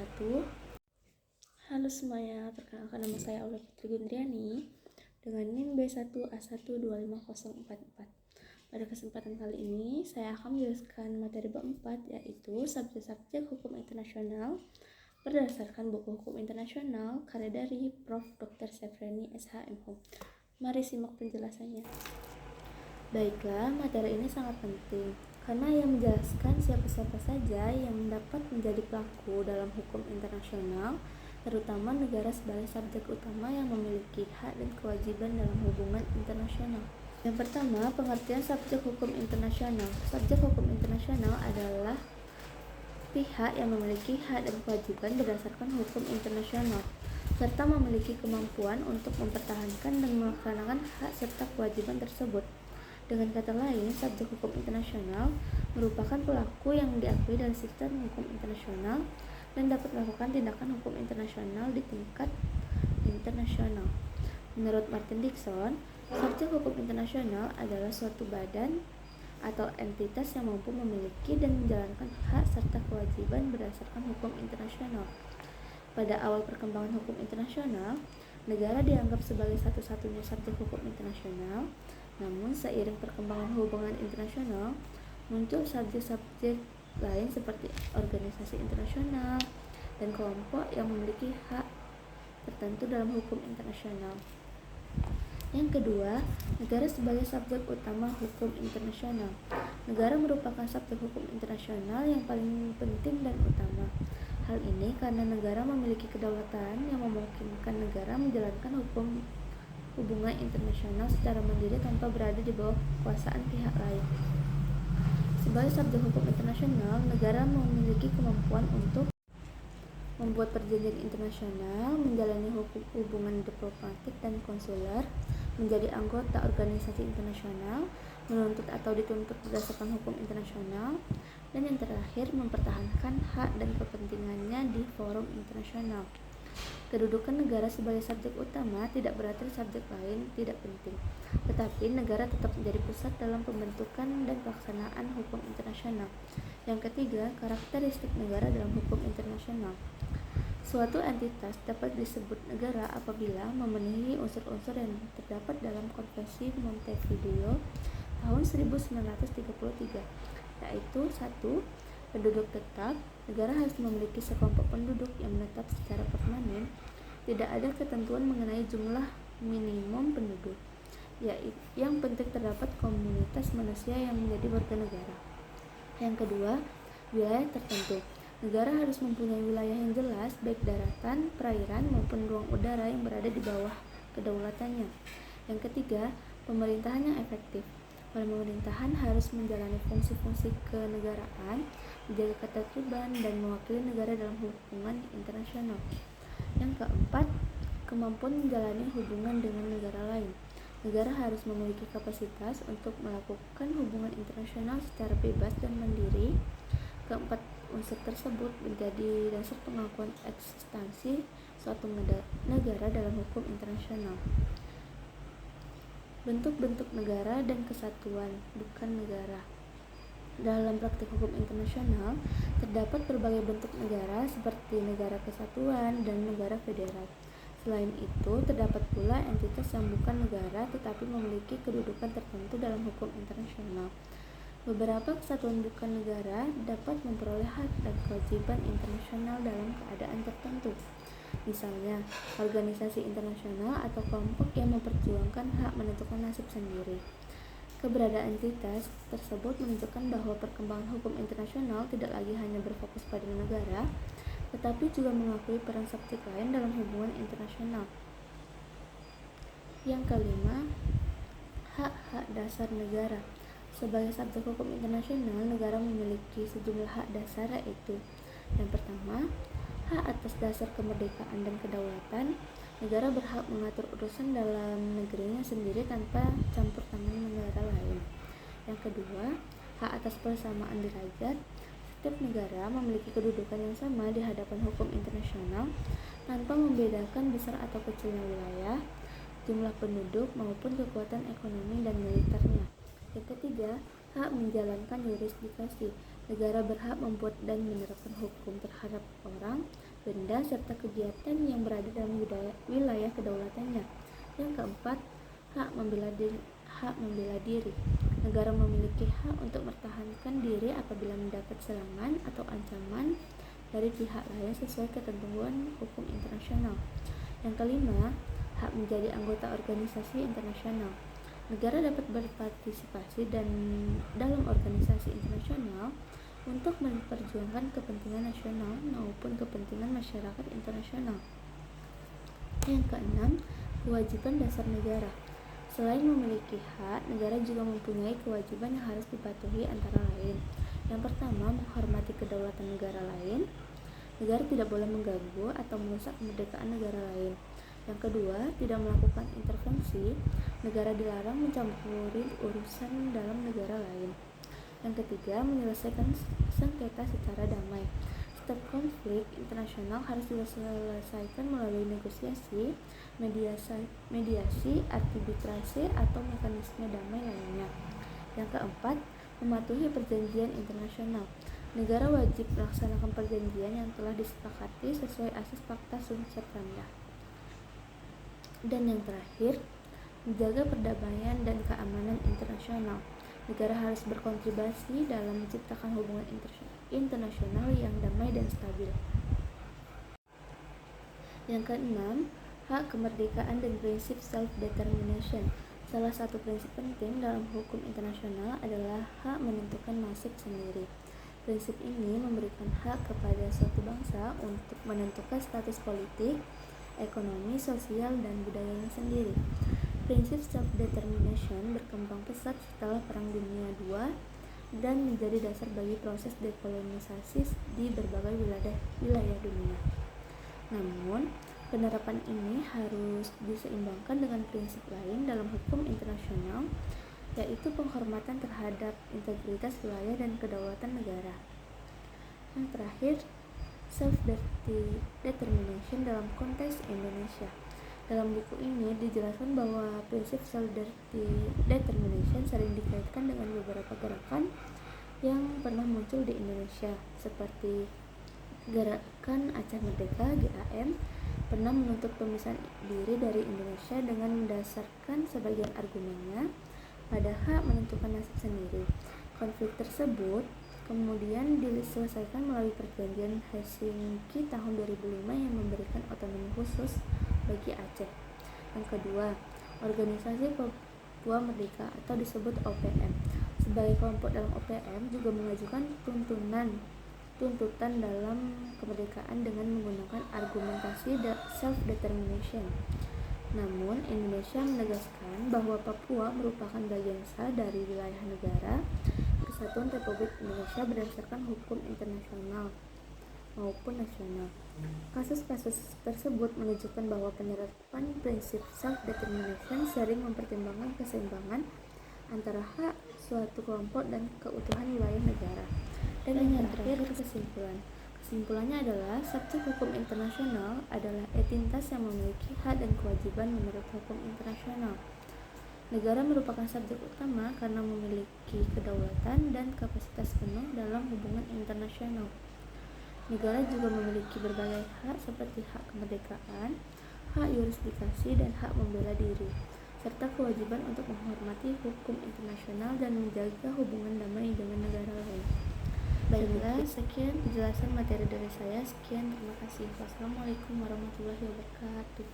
wabarakatuh. Halo semuanya, perkenalkan nama saya Aula Putri Gundriani dengan NIM B1A1250444. Pada kesempatan kali ini, saya akan menjelaskan materi bab 4, yaitu subjek-subjek hukum internasional berdasarkan buku hukum internasional karya dari Prof. Dr. Sefreni SHMH. Mari simak penjelasannya. Baiklah, materi ini sangat penting karena ia menjelaskan siapa-siapa saja yang dapat menjadi pelaku dalam hukum internasional, terutama negara sebagai subjek utama yang memiliki hak dan kewajiban dalam hubungan internasional. Yang pertama, pengertian subjek hukum internasional. Subjek hukum internasional adalah pihak yang memiliki hak dan kewajiban berdasarkan hukum internasional, serta memiliki kemampuan untuk mempertahankan dan melaksanakan hak serta kewajiban tersebut. Dengan kata lain, subjek hukum internasional merupakan pelaku yang diakui dalam sistem hukum internasional dan dapat melakukan tindakan hukum internasional di tingkat internasional. Menurut Martin Dixon, subjek hukum internasional adalah suatu badan atau entitas yang mampu memiliki dan menjalankan hak serta kewajiban berdasarkan hukum internasional. Pada awal perkembangan hukum internasional, negara dianggap sebagai satu-satunya subjek hukum internasional. Namun, seiring perkembangan hubungan internasional, muncul subjek-subjek lain seperti organisasi internasional dan kelompok yang memiliki hak tertentu dalam hukum internasional. Yang kedua, negara sebagai subjek utama hukum internasional. Negara merupakan subjek hukum internasional yang paling penting dan utama. Hal ini karena negara memiliki kedaulatan yang memungkinkan negara menjalankan hubungan internasional secara mandiri tanpa berada di bawah kekuasaan pihak lain. Sebagai subjek hukum internasional, negara memiliki kemampuan untuk membuat perjanjian internasional, menjalani hubungan diplomatik dan konsuler, menjadi anggota organisasi internasional, menuntut atau dituntut berdasarkan hukum internasional, dan yang terakhir mempertahankan hak dan kepentingannya di forum internasional. Kedudukan negara sebagai subjek utama tidak berarti subjek lain tidak penting, tetapi negara tetap menjadi pusat dalam pembentukan dan pelaksanaan hukum internasional. Yang ketiga, karakteristik negara dalam hukum internasional. Suatu entitas dapat disebut negara apabila memenuhi unsur-unsur yang terdapat dalam Konvensi Montevideo tahun 1933, yaitu 1. Penduduk tetap. Negara harus memiliki sekelompok penduduk yang menetap secara permanen. Tidak ada ketentuan mengenai jumlah minimum penduduk. Yang penting terdapat komunitas manusia yang menjadi warga negara. Yang kedua, wilayah tertentu. Negara harus mempunyai wilayah yang jelas, baik daratan, perairan, maupun ruang udara yang berada di bawah kedaulatannya. Yang ketiga, pemerintahan yang efektif. Pemerintahan harus menjalani fungsi-fungsi kenegaraan, menjaga ketertiban, dan mewakili negara dalam hubungan internasional. Yang keempat, kemampuan menjalani hubungan dengan negara lain. Negara harus memiliki kapasitas untuk melakukan hubungan internasional secara bebas dan mandiri. Keempat unsur tersebut menjadi dasar pengakuan eksistensi suatu negara dalam hukum internasional. Bentuk-bentuk negara dan kesatuan bukan negara. Dalam praktik hukum internasional, terdapat berbagai bentuk negara seperti negara kesatuan dan negara federal. Selain itu, terdapat pula entitas yang bukan negara tetapi memiliki kedudukan tertentu dalam hukum internasional. Beberapa kesatuan bukan negara dapat memperoleh hak dan kewajiban internasional dalam keadaan tertentu. Misalnya, organisasi internasional atau kelompok yang memperjuangkan hak menentukan nasib sendiri. Keberadaan entitas tersebut menunjukkan bahwa perkembangan hukum internasional tidak lagi hanya berfokus pada negara, tetapi juga mengakui peran subjek lain dalam hubungan internasional. Yang kelima, hak-hak dasar negara. Sebagai subjek hukum internasional, negara memiliki sejumlah hak dasar, yaitu yang pertama, hak atas dasar kemerdekaan dan kedaulatan. Negara berhak mengatur urusan dalam negerinya sendiri tanpa campur tangan negara lain. Yang kedua, hak atas persamaan derajat. Setiap negara memiliki kedudukan yang sama di hadapan hukum internasional tanpa membedakan besar atau kecilnya wilayah, jumlah penduduk, maupun kekuatan ekonomi dan militernya. Yang ketiga, hak menjalankan jurisdiksi. Negara berhak membuat dan menerapkan hukum terhadap orang, benda, serta kegiatan yang berada dalam wilayah kedaulatannya. Yang keempat, hak membela diri. Negara memiliki hak untuk mempertahankan diri apabila mendapat serangan atau ancaman dari pihak lain sesuai ketentuan hukum internasional. Yang kelima, hak menjadi anggota organisasi internasional. Negara dapat berpartisipasi dalam organisasi internasional untuk memperjuangkan kepentingan nasional maupun kepentingan masyarakat internasional. Yang keenam, kewajiban dasar negara. Selain memiliki hak, negara juga mempunyai kewajiban yang harus dipatuhi antara lain. Yang pertama, menghormati kedaulatan negara lain. Negara tidak boleh mengganggu atau merusak kemerdekaan negara lain. Yang kedua, tidak melakukan intervensi. Negara dilarang mencampuri urusan dalam negara lain. Yang ketiga, menyelesaikan sengketa secara damai. Setiap konflik internasional harus diselesaikan melalui negosiasi, mediasi, arbitrase, atau mekanisme damai lainnya. Yang keempat, mematuhi perjanjian internasional. Negara wajib melaksanakan perjanjian yang telah disepakati sesuai asas Fakta Sunt Serta. Dan yang terakhir, menjaga perdamaian dan keamanan internasional. Negara harus berkontribusi dalam menciptakan hubungan internasional yang damai dan stabil. Yang keenam, hak kemerdekaan dan prinsip self-determination. Salah satu prinsip penting dalam hukum internasional adalah hak menentukan nasib sendiri. Prinsip ini memberikan hak kepada suatu bangsa untuk menentukan status politik, ekonomi, sosial, dan budayanya sendiri. Prinsip self-determination berkembang pesat setelah Perang Dunia II dan menjadi dasar bagi proses dekolonisasi di berbagai wilayah dunia. Namun, penerapan ini harus diseimbangkan dengan prinsip lain dalam hukum internasional, yaitu penghormatan terhadap integritas wilayah dan kedaulatan negara. Yang terakhir, self-determination dalam konteks Indonesia. Dalam buku ini dijelaskan bahwa prinsip self-determination sering dikaitkan dengan beberapa gerakan yang pernah muncul di Indonesia, seperti Gerakan Aceh Merdeka (GAM) pernah menuntut pemisahan diri dari Indonesia dengan mendasarkan sebagian argumennya pada hak menentukan nasib sendiri. Konflik tersebut kemudian diselesaikan melalui Perjanjian Helsinki tahun 2005 yang memberikan otonomi khusus bagi Aceh. Yang kedua, Organisasi Papua Merdeka atau disebut OPM. Sebagai kelompok dalam OPM juga mengajukan tuntutan dalam kemerdekaan dengan menggunakan argumentasi self-determination. Namun, Indonesia menegaskan bahwa Papua merupakan bagian sah dari wilayah negara Kesatuan Republik Indonesia berdasarkan hukum internasional maupun nasional. Kasus-kasus tersebut menunjukkan bahwa penerapan prinsip self-determination sering mempertimbangkan keseimbangan antara hak suatu kelompok dan keutuhan wilayah negara. Dan yang terakhir, kesimpulannya adalah subjek hukum internasional adalah entitas yang memiliki hak dan kewajiban menurut hukum internasional. Negara merupakan subjek utama karena memiliki kedaulatan dan kapasitas penuh dalam hubungan internasional. Negara juga memiliki berbagai hak seperti hak kemerdekaan, hak yurisdiksi, dan hak membela diri, serta kewajiban untuk menghormati hukum internasional dan menjaga hubungan damai dengan negara lain. Baiklah, sekian penjelasan materi dari saya. Sekian, terima kasih. Wassalamualaikum warahmatullahi wabarakatuh.